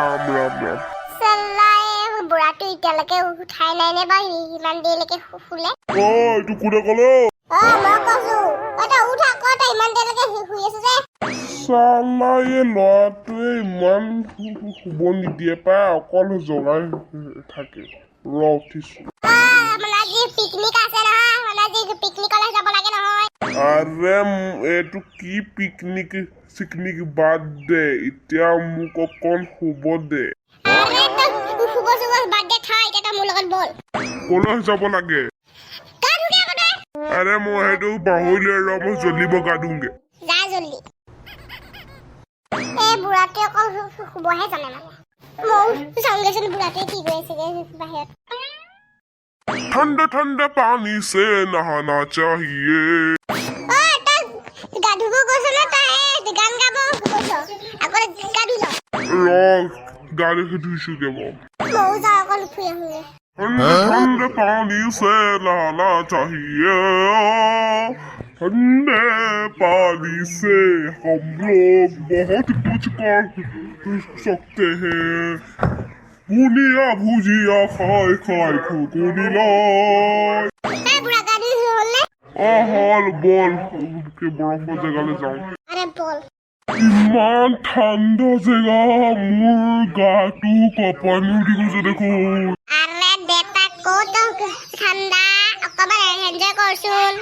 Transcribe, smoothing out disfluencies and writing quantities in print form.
ৰাম চাল্লাই বুঢ়াটো এতিয়ালৈকে উঠাই নাই নে বাৰু ইমান দেৰিলৈকে শুলে এইটো কোনে ক'লে মই কৈছো তই উঠ আকৌ তই ইমান দেৰিলৈকে শুই আছো যে চালা এই ল'ৰাটোৱে ইমান শুব নিদিয়ে পাই অকল জগাই থাকে উঠিছো মানে আজি পিকনিক আছে নহয় মানে আজি পিকনিকলৈ যাব লাগে নহয় আৰে এইটো কি পিকনিক চিকনিক বাদ দে এতিয়া মোক অকণ শুব দে কলৈ যাব লাগে আৰে মই সেইটো পাহৰিলো ৰ মই জল্দি গা ধুংগে যা জল্দি এই বুঢ়াটোৱে অকল শুবহে জানে মানে মই চাওঁগেচোন বুঢ়াটোৱে কি কৰি আছেগে বাহিৰত ठंडा ठंडा पानी से नहाना चाहिए গা ধুব গৈছ ন তই গান গাব গৈছ আকৌ গা ধুই ল गা धुইছোগে মই ময়ো যাওঁ অকল ফুৰি আহোঁগে ठंडा ठंडा पानी से नहाना चाहिए ठंडे पानी से हम लोग बहुत कुछ कर सकते हैं बुनिया भुजिया खाए खाए खुकुनी लाए বুঢ়া গা ধুই হ'লনে হল বল কে বৰফৰ জেগালৈ যাওঁ আৰে বল ইমান ঠাণ্ডা জেগা মোৰ গাটো কঁপানি উঠি গৈছে দেখোন আৰে বেটা ক'ত ঠাণ্ডা অকমান এনজয় কৰচোন